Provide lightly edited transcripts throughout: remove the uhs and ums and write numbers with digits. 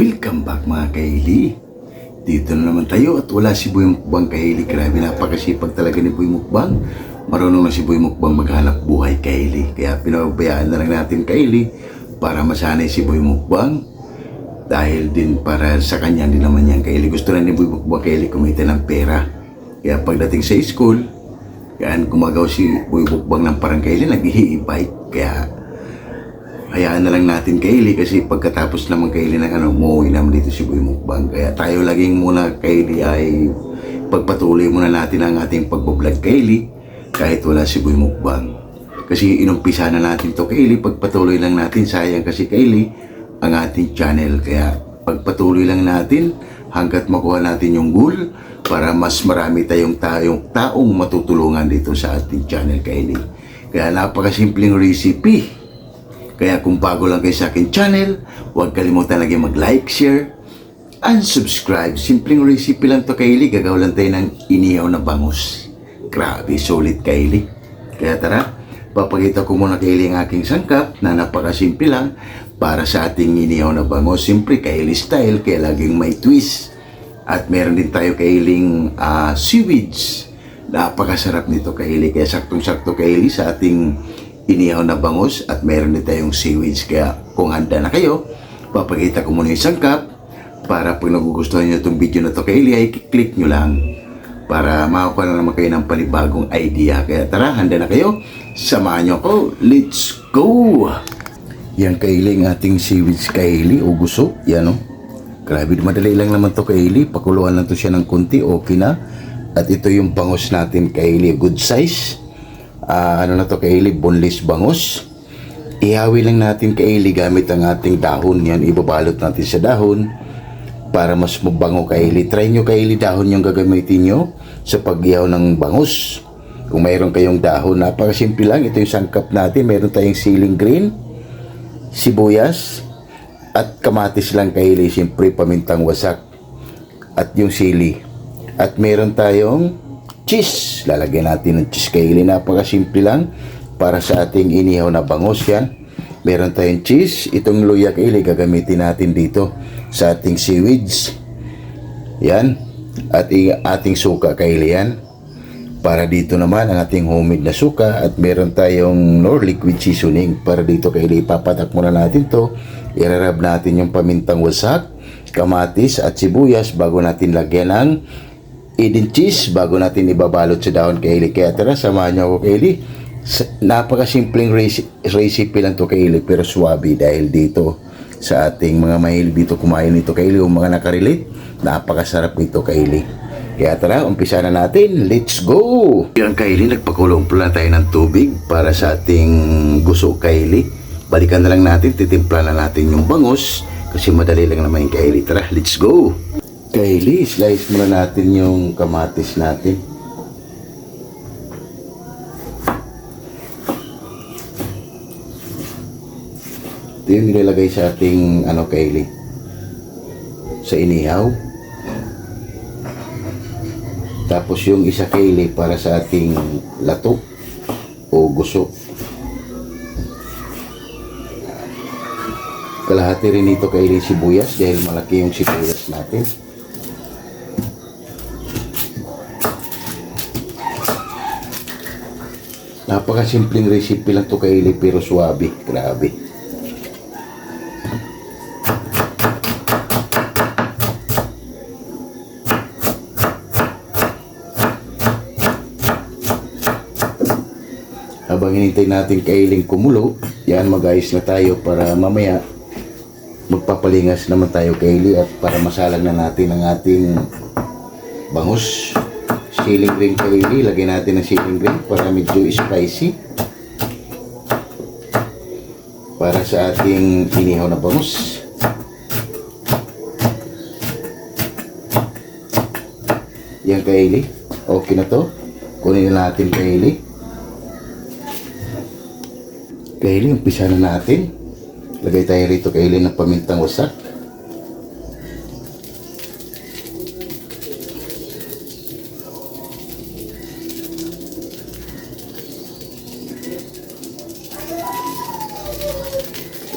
Welcome back mga kaili. Dito na naman tayo at wala si Boy Mukbang kaili. Grabe, napakasipag talaga ni Boy Mukbang. Marunong na si Boy Mukbang maghanap buhay kaili. Kaya pinabayaan na lang natin kaili para masanay si Boy Mukbang. Dahil din para sa kanya din naman yan kaili. Gusto na ni Boy Mukbang kaili kumita ng pera. Kaya pagdating sa school, kaya gumagaw si Boy Mukbang ng parang kaili, nag-i-bike. Kaya hayaan na lang natin kaili kasi pagkatapos naman kaili ng umuwi naman dito si Boy Mukbang. Kaya tayo laging muna kaili ay pagpatuloy muna natin ang ating pagbablog kaili kahit wala si Boy Mukbang. Kasi inumpisa na natin to kaili, pagpatuloy lang natin, sayang kasi kaili ang ating channel. Kaya pagpatuloy lang natin hanggat makuha natin yung goal para mas marami tayong taong matutulungan dito sa ating channel kaili. Kaya napakasimpleng recipe. Kaya kung bago lang kayo sa akin channel, huwag kalimutan lagi mag-like, share, and subscribe. Simpleng recipe lang to kaili. Gagawa lang tayo ng inihaw na bangus. Grabe, solid kaili. Kaya tara, papakita ko muna kaili ang aking sangkap na napakasimple lang para sa ating inihaw na bangus. Simple kaili style, kaya laging may twist. At meron din tayo kailing seaweeds. Napakasarap nito kaili. Kaya saktong-sakto kaili sa ating inihaw na bangus at meron din tayong seaweeds. Kaya kung handa na kayo, papakita ko muna yung sangkap para pag nagugustuhan nyo itong video na to kaili ay click nyo lang para makakuha na naman kayo ng panibagong idea. Kaya tara, handa na kayo, samahan nyo ako, let's go! Yan kaili ang ating seaweeds kaili o guso, yan o. Grabe, madali lang naman to kaili, pakuluan lang to siya ng kunti, okay na. At ito yung bangus natin kaili, good size. Ano na to kaili, boneless bangus. Ihawi lang natin kaili gamit ang ating dahon. Yan, ibabalot natin sa dahon para mas mabango kaili. Try nyo kaili dahon yung gagamitin nyo sa pag-ihaw ng bangus. Kung mayroon kayong dahon, napakasimple lang. Ito yung sangkap natin. Meron tayong siling green, sibuyas, at kamatis lang kaili. Siyempre pamintang wasak at yung sili. At meron tayong cheese. Lalagyan natin ng cheese kaili. Napakasimple lang para sa ating inihaw na bangus yan. Meron tayong cheese. Itong luya kaili gagamitin natin dito sa ating seaweeds. Yan. At ating suka kaili yan. Para dito naman ang ating homemade na suka. At meron tayong nor liquid seasoning. Para dito kaili ipapatak muna natin to. Irarab natin yung pamintang wasak, kamatis at sibuyas bago natin lagyan ng Eden cheese bago natin ibabalot sa dahon kaili. Kaya tara, samahan niyo ako kaili. Napakasimpleng recipe lang to kaili pero swabe dahil dito sa ating mga mahilig dito kumain nito kaili o mga nakarelate. Napakasarap nito kaili. Kaya tara, umpisa na natin. Let's go! Yan kaili, nagpakulong pala tayo ng tubig para sa ating guso kaili. Balikan na lang natin, titimpla na natin yung bangus kasi madali lang naman yung kaili. Tara, let's go! Kaili, slice muna natin yung kamatis natin. Ito yung nilalagay sa ating kaili sa inihaw. Tapos yung isa kaili para sa ating lato o guso. Kalahati rin ito kaili sibuyas dahil malaki yung sibuyas natin. Napakasimpleng recipe lang to kaili pero swabe. Grabe. Habang hinintay natin kailing kumulo, yan mag-ayos na tayo para mamaya magpapalingas naman tayo kaili at para masalang na natin ang ating bangus. Siling green kaili, lagyan natin ng siling green para medyo spicy para sa ating inihaw na bangus. Yan kaili, okay na to. Kunin na natin kaili. Kaili, umpisa na natin. Lagay tayo rito kaili ng pamintang wasak.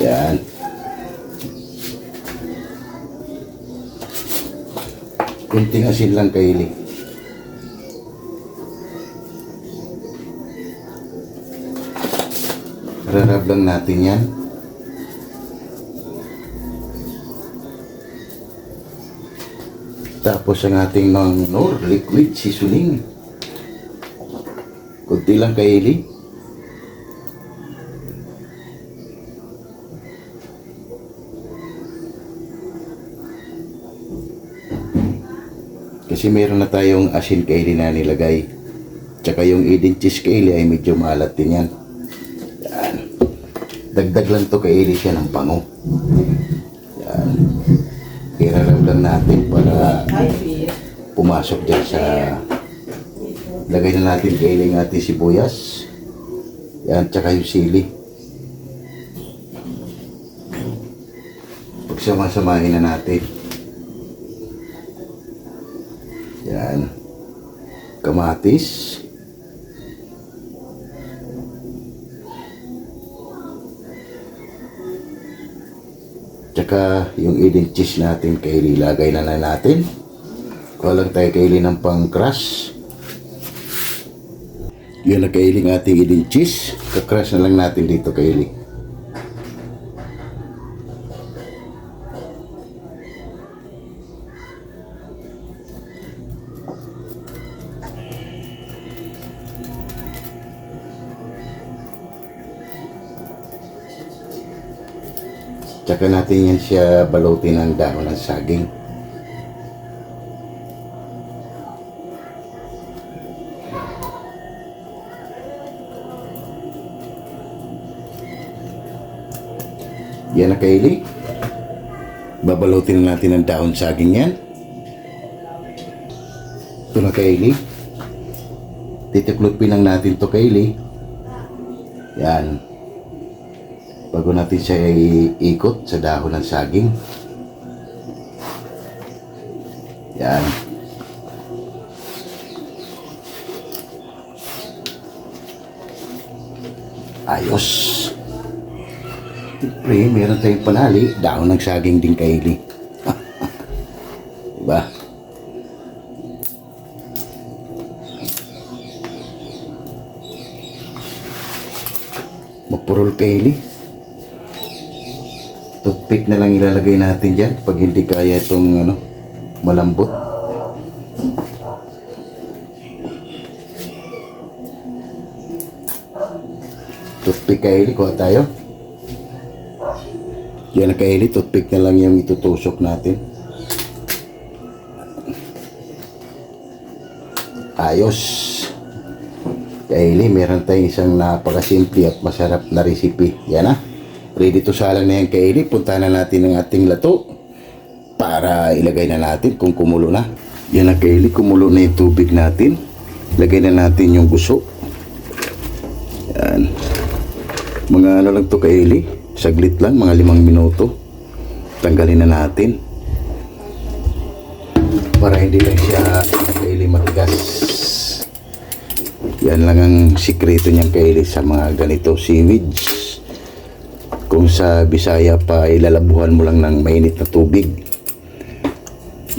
Yan. Kunting asin lang Kaylee. Rarab lang natin yan. Tapos ang ating mga liquid seasoning. Kunti lang Kaylee. Kasi meron na tayong asin Kaylee na nilagay. Tsaka yung Eden cheese Kaylee ay medyo maalat din yan. Yan. Dagdag lang to Kaylee siya ng pango. Yan. Irarap lang natin para pumasok dyan sa... Lagay na natin Kaylee ng ating sibuyas. Yan. Tsaka yung sili. Pagsama-samahin na natin. Yan. Kamatis. Tsaka yung Eden cheese natin Kaylee, lagay na natin. Kuha lang tayo Kaylee ng pang-crush. Yan na Kaylee ng ating Eden cheese. Ka-crush na lang natin dito Kaylee. Tsaka natin yan siya balutin ng dahon ng saging. Yan na Kaylee. Babalutin natin ng dahon saging yan. Ito na Kaylee. Titiklopin lang natin to Kaylee. Yan. Bago natin siya iikot sa dahon ng saging. Yan. Ayos. Siyempre, meron tayong panali. Dahon ng saging din Kaylee. Diba? Magpurol Kaylee. Toothpick na lang ilalagay natin dyan pag hindi kaya itong malambot. Toothpick Kaylee, kuha tayo. Yan na Kaylee, toothpick na lang yung itutusok natin. Ayos. Kaylee, meron tayong isang napakasimple at masarap na recipe. Yan na. Ready to salang na yan Kaylee. Punta na natin ang ating lato para ilagay na natin kung kumulo na. Yan na Kaylee, kumulo na yung tubig natin. Lagay na natin yung guso. Yan. Mga lang to Kaylee. Saglit lang, mga 5 minuto. Tanggalin na natin. Para hindi lang siya Kaylee matigas. Yan lang ang sikreto niyang Kaylee sa mga ganito seaweeds. Kung sa Bisaya pa, ilalabuhan mo lang ng mainit na tubig.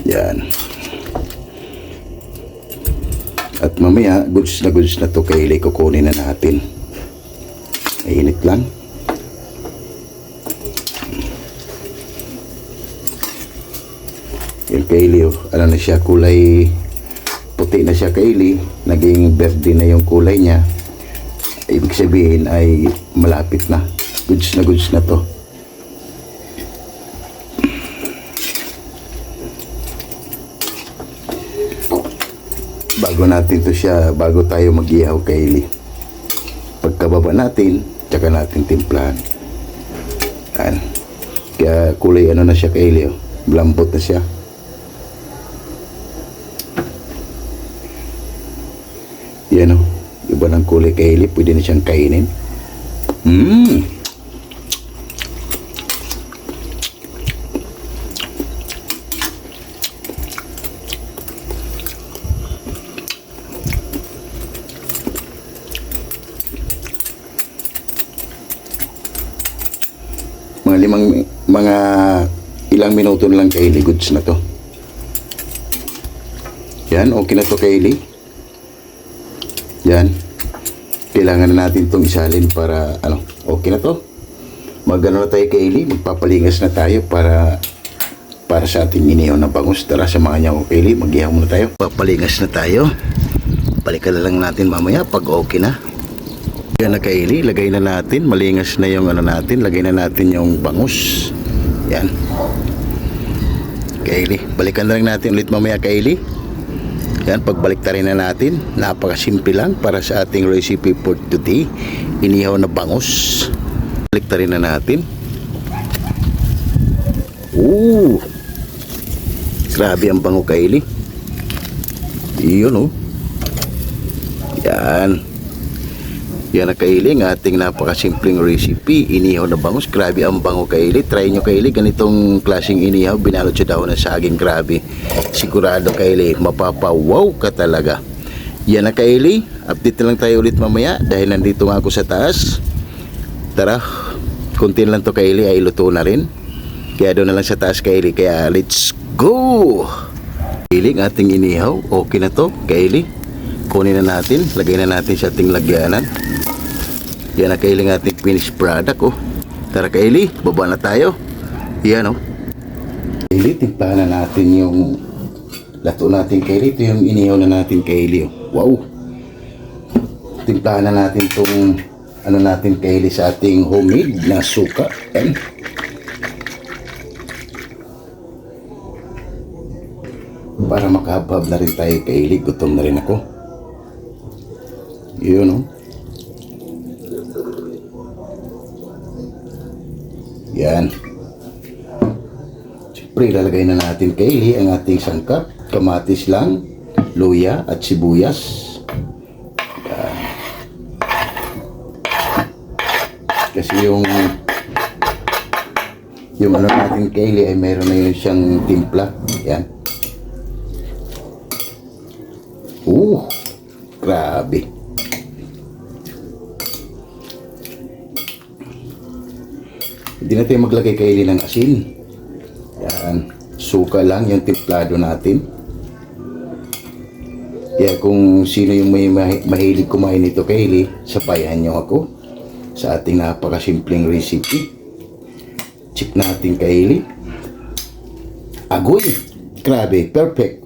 Yan. At mamaya, goods na to Kaylee, kukunin na natin. Mainit lang. Yung Kaylee, ano na siya, kulay puti na siya Kaylee. Naging verde na yung kulay niya. Ibig sabihin ay malapit na. Goods na to. Bago tayo mag-ihaw Kaylee. Pagkababa natin, tsaka natin timplahan. Yan. Kaya kulay na siya Kaylee. Malambot na siya. Yan o. Iba ng kulay Kaylee. Pwede na siyang kainin. Mga ilang minuto lang Kaylee, goods na to. Yan, okay na to Kaylee. Yan. Kailangan na natin itong isalin para, okay na to. Mag-ano na tayo Kaylee, magpapalingas na tayo para sa ating inihaw na bangus. Tara, samahan niya ako Kaylee, mag-ihaw muna tayo. Papalingas na tayo. Balikan na lang natin mamaya pag okay na. Yan na Kaylee, lagay na natin, malingas na yung natin, lagay na natin yung bangus. Yan. Kaylee, balikan na lang natin ulit mamaya Kaylee. Yan, pagbalik na natin, napakasimple lang para sa ating recipe for today. Inihaw na bangus. Balik na natin. Grabe ang bango Kaylee. Iyon Yan. Yan na Kaylee, ang ating napakasimpleng recipe, inihaw na bangus. Grabe ang bango Kaylee. Try nyo Kaylee, ganitong klaseng inihaw, binalot sa dahon ng saging. Grabe. Sigurado Kaylee, mapapawaw ka talaga. Yan na Kaylee, update na lang tayo ulit mamaya dahil nandito nga ako sa taas. Tara, kunti lang to Kaylee, ay luto na rin. Kaya doon na lang sa taas Kaylee, kaya let's go! Kaylee, ang ating inihaw, okay na to Kaylee. Kunin na natin, lagay na natin sa ating lagyanan. Yan na Kaylee, ang ating finished product Tara Kaylee, baba na tayo. Yan Kaylee, timplahan na natin yung lato natin Kaylee. Ito yung inihaw na natin Kaylee Wow. Timplahan na natin itong natin Kaylee sa ating homemade na suka. Yan. Para makahabhab na rin tayo Kaylee, gutom na rin ako. Yun Yan. Siyempre, lalagay na natin Kaylee ang ating sangkap. Kamatis lang, luya at sibuyas. Yan. Kasi yung natin Kaylee ay meron na yun siyang timpla. Yan. Grabe. Hindi natin maglagay Kaylee ng asin. Yan. Suka lang yung timplado natin. Kaya kung sino yung may mahilig kumain nito Kaylee, sabayan nyo ako sa ating napakasimpleng recipe. Check natin Kaylee. Agoy! Grabe, perfect.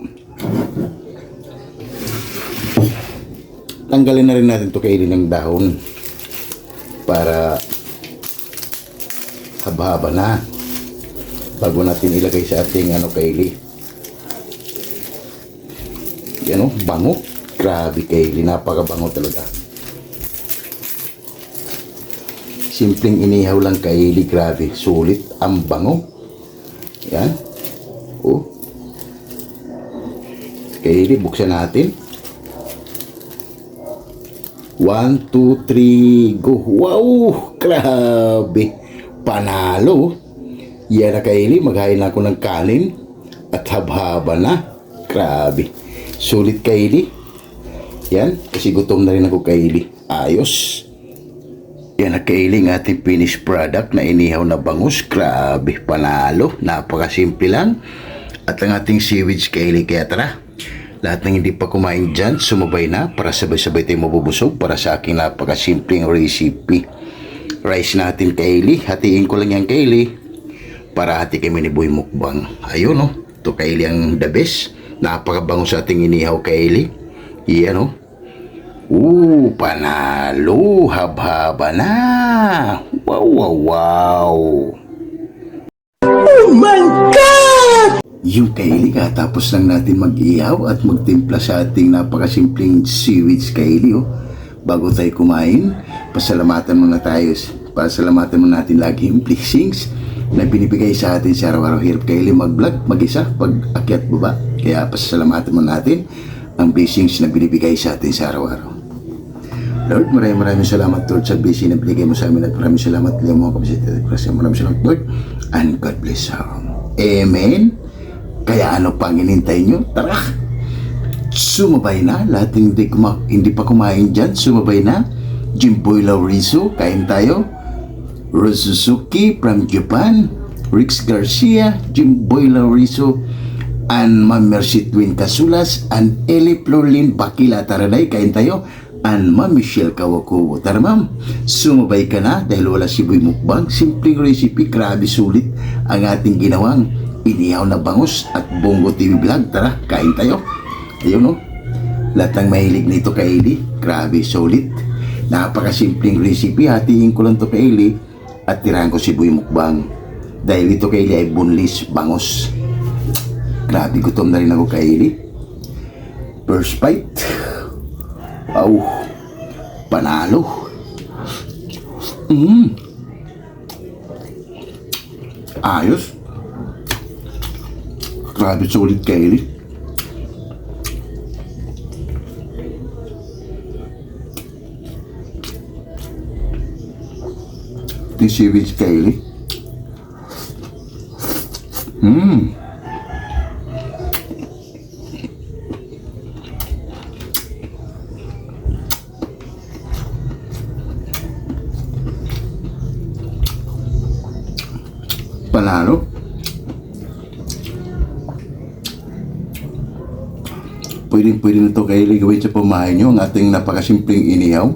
Tanggalin na rin natin to Kaylee ng dahon para haba-haba na bago natin ilagay sa ating Kaylee. Yan bango. Grabe Kaylee, napakabango talaga. Simpleng inihaw lang Kaylee, grabe, sulit ang bango. Yan. Kaylee, buksan natin. 1, 2, 3, go. Wow! Grabe! Panalo! Yan na Kaylee, maghain na ako ng kanin at habhaba na. Grabe! Sulit Kaylee. Yan, kasi gutom na rin ako Kaylee. Ayos! Yan na Kaylee, ang ating finished product na inihaw na bangus. Grabe! Panalo! Napakasimple lang. At ang ating seaweed Kaylee, kaya tara! Lahat ng hindi pa kumain dyan, sumabay na para sabay-sabay tayo mabubusog para sa aking napakasimpleng recipe. Rice natin Kaylee, hatiin ko lang yan Kaylee para hati kami ni Boy Mukbang. Ayun ito Kaylee ang the best. Napakabango sa ating inihaw Kaylee. Yan panalo, haba-haba na. Wow, wow, wow. Oh my God! Yung Kaylee, katapos lang natin mag-ihaw at magtimpla sa ating napakasimpleng seaweeds Kaylee bago tayo kumain, pasalamatan muna tayo. Pasalamatan muna natin lagi yung blessings na binibigay sa atin sa araw-araw. Hirap Kaylee mag-vlog, mag-isa, pag-akyat baba. Kaya pasalamatan muna natin ang blessings na binibigay sa atin sa araw-araw. Lord, maraming salamat Lord sa blessing na binigay mo sa amin at maraming salamat mga kapatid. Maraming salamat Lord and God bless you. Amen. Kaya ano pang inintay nyo? Tara! Sumabay na. Lahat hindi pa kumain dyan. Sumabay na. Jimboy Laurizo. Kain tayo. Rosuzuki from Japan. Rix Garcia. Jimboy Laurizo. and Ma'am Mercy Twin Casulas and Eli Florlin Bakila. Tara day, kain tayo. And Ma'am Michelle Kawakubo. Tara ma'am, sumabay ka na dahil wala si Boy Mukbang. Simpleng recipe, grabe sulit ang ating ginawang inihaw na bangus at Bongo TV Vlog. Tara, kain tayo. Ayun no, lahat ng mahilig nito kay Eli, grabe sulit. Napakasimpleng recipe, hatiin ko lang to kay Eli at tirahan ko si Boy Mukbang. Dahil ito kay Eli ay boneless bangus. Grabe, gutom na rin ako kay Eli. First bite. Wow, panalo. Ayos. Grabe sulit kay Eli. Seaweed kay Eli. Panalo. Pwede na ito kay Eli gawin sa pamahay nyo ang ating napakasimpleng inihaw.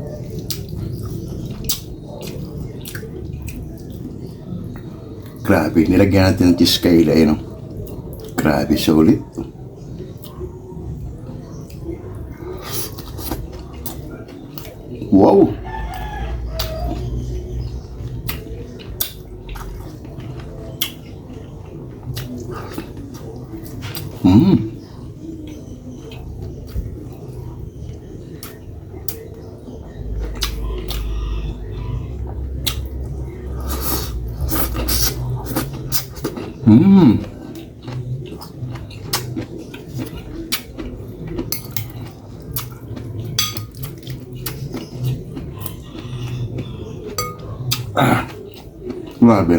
Grabe, nilagyan natin ng cheese kay Eli, no? Grabe, sulit. Wow! Grabe.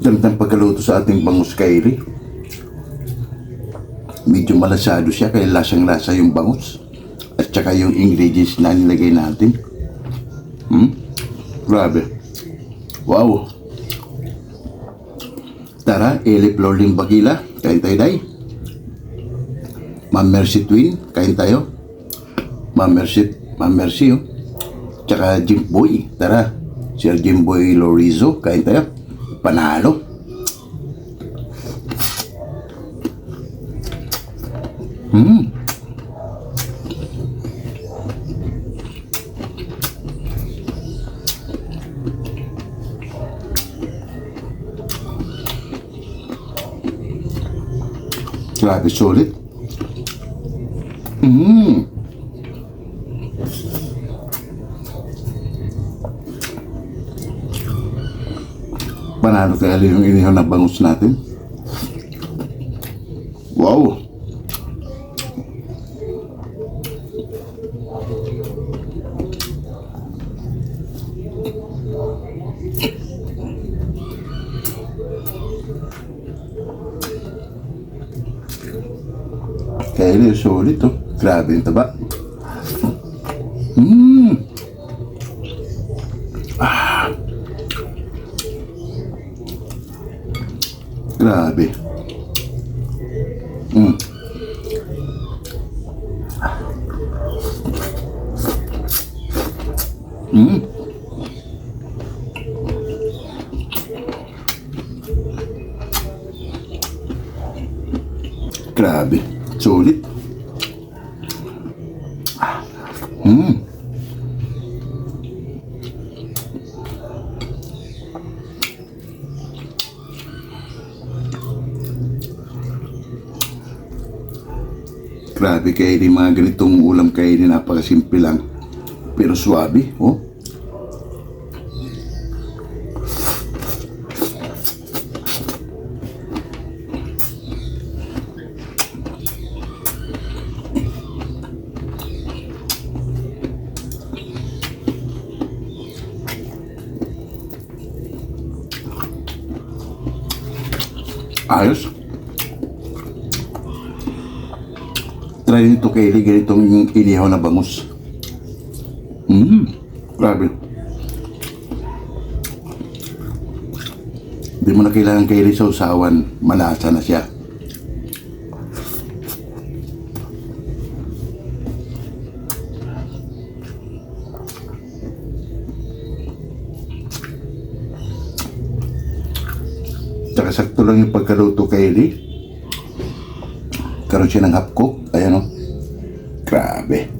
Gandang pagkaluto sa ating bangus kay Eli. Medyo malasado siya kaya lasang-lasa yung bangus at saka yung ingredients na nilagay natin. Grabe. Wow. Tara, Eli Florlin Bakila, kain tayo day. Ma'am Mercy Twin, kain tayo. Ma'am Mercy, oh. Tsaka Jim Boy, tara. Sir Jim Boy Lorizo, kain tayo. Panalo. Grabe sulit. Panalo kaya yung inihaw na bangus natin. Wow. Kaya yung sulit to. Grabe yung taba. Grabe. Grabe. Sulit. Grabe kaya di mga ganitong ulam kaya di napakasimple lang. Pero suwabe, oh. Ayos. Try nito kay Eli, ganitong inihaw na bangus. Grabe. Di mo na kailangan kaili sa usawan, malasa na siya. Tsaka sakto lang yung pagkaluto kaili. Karoon siya ng half cook. Ayan o. Grabe.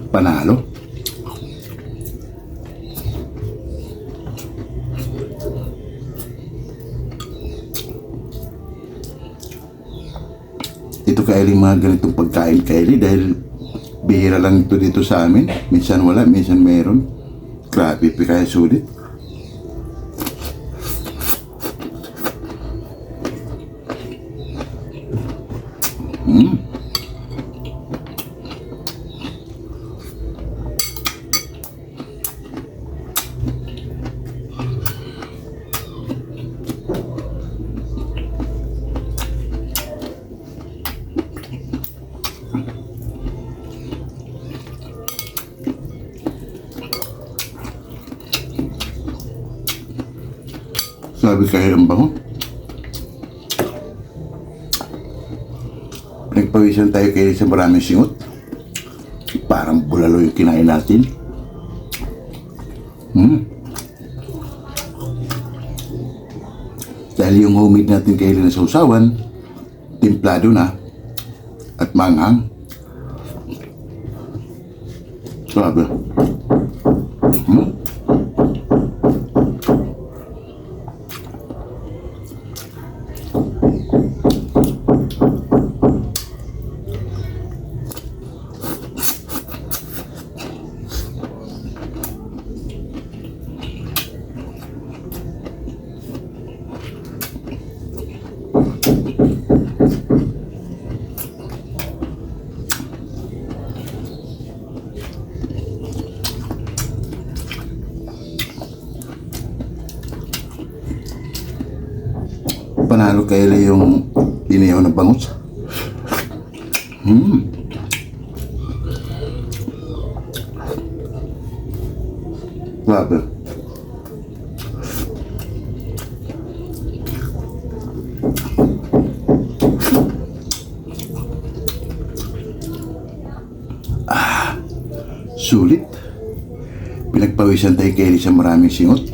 Panalo. Ito kaili mga ganitong pagkain kaili dahil bihira lang ito dito sa amin. Minsan wala, minsan meron. Grabe, kaya sulit. Sabi kayo ang bango. Nagpawisan tayo kayo sa maraming singot. Parang bulalo yung kinain natin. Dahil yung homemade natin kayo na sausawan, timplado na at manghang. Sabi. Panalo kayo yung inihaw na bangus. Grabe. Sulit. Pinagpawisan tayo kayo sa maraming singot.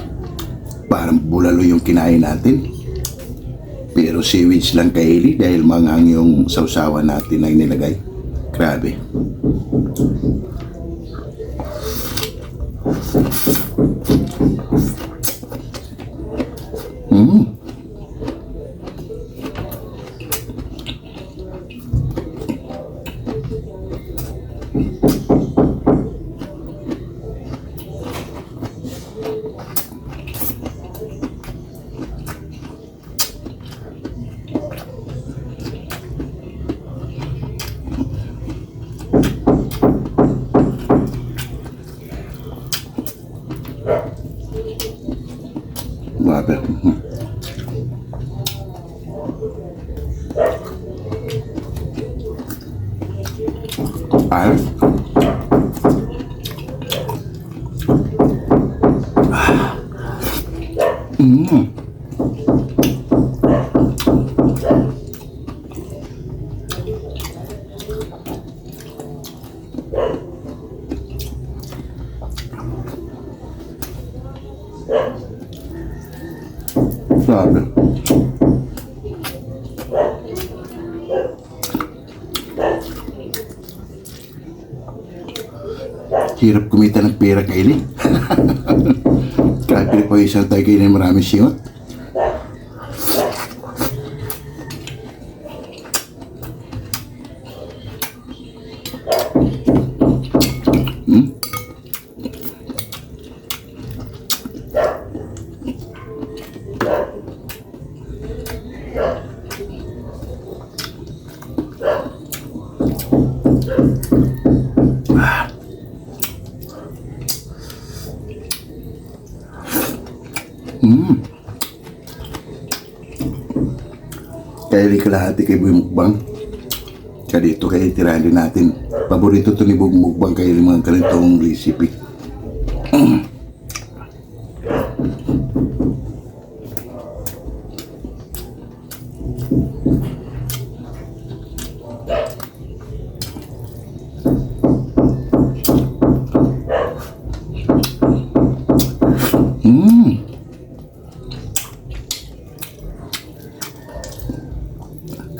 Parang bulalo yung kinain natin. Pero seaweeds lang kaili dahil manghang yung sausawan natin na inilagay. Grabe. Grabe. Ay. Grabe. Hirap kumita ng pera kaili. Kahit pinapawisan tayo kayo ng maraming singot. Kaili kalahati kay Boy Mukbang. Kaya dito kay tirahan din natin. Paborito to ni Boy Mukbang kay mga ganitong recipe.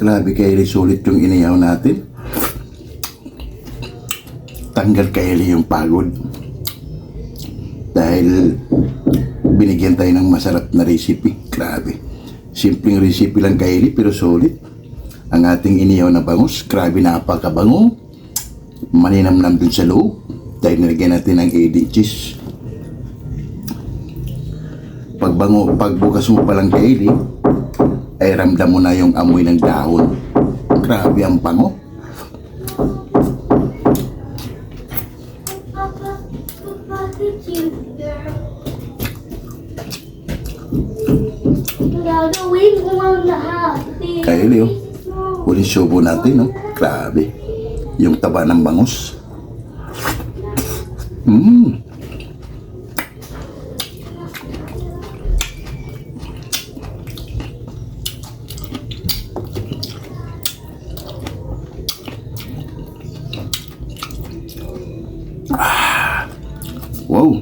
Grabe kaili, sulit yung iniyaw natin. Tanggal kaili yung pagod. Dahil binigyan tayo ng masarap na recipe. Grabe. Simpleng recipe lang kaili pero sulit. Ang ating iniyaw na bangus, grabe napakabango. Maninamnam dun sa loob. Dahil nilagyan natin ng AD cheese. Pagbukas mo palang kaili, ay ramdam mo na yung amoy ng dahon. Grabe ang bango. Kaya Leo, huling subo natin, no? Grabe. Yung taba ng bangus. Wow.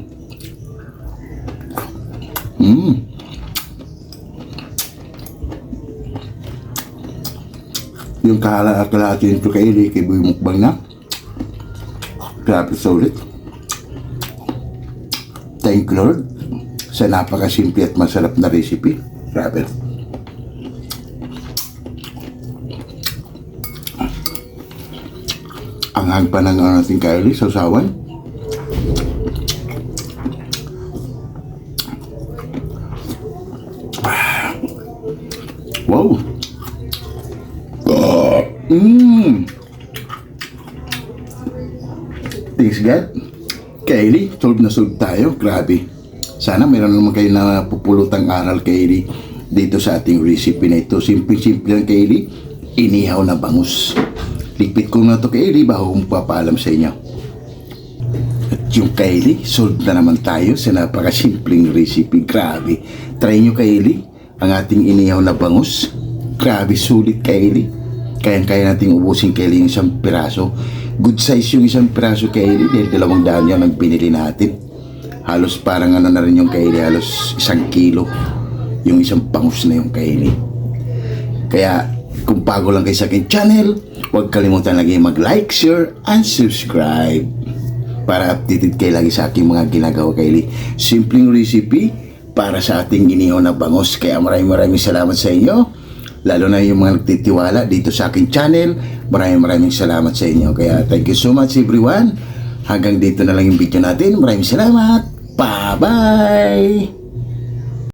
Yung kalahati nito kaili kay Boy Mukbang na. Grabe sulit. Thank you Lord sa napakasimple at masarap na recipe. Grabe. Ang hagpa ng ating kaili sa usawan. Wow. Thanks God. Kaili, solve na solve tayo. Grabe. Sana mayroon naman kayo na pupulutang aral Kaili dito sa ating recipe na ito. Simple-simple lang Kaili. Inihaw na bangus. Ligpit ko na ito Kaili bago kong papaalam sa inyo. At yung Kaili, solve na naman tayo sa napakasimpleng recipe. Grabe. Try nyo Kaili ang ating inihaw na bangus. Grabe, sulit Kaili. Kaya nating ubusin Kaili yung isang piraso. Good size yung isang piraso Kaili dahil 200 yan ang binili natin. Halos parang ano na rin yung Kaili, halos 1 kilo yung isang bangus na yung Kaili. Kaya kung bago lang kayo sa aking channel, huwag kalimutan lagi mag-like, share, and subscribe para updated kayo lagi sa aking mga ginagawa Kaili. Simpleng recipe para sa ating inihaw na bangus. Kaya maraming salamat sa inyo. Lalo na yung mga nagtitiwala dito sa aking channel. Maraming salamat sa inyo. Kaya thank you so much everyone. Hanggang dito na lang yung video natin. Maraming salamat. Bye-bye!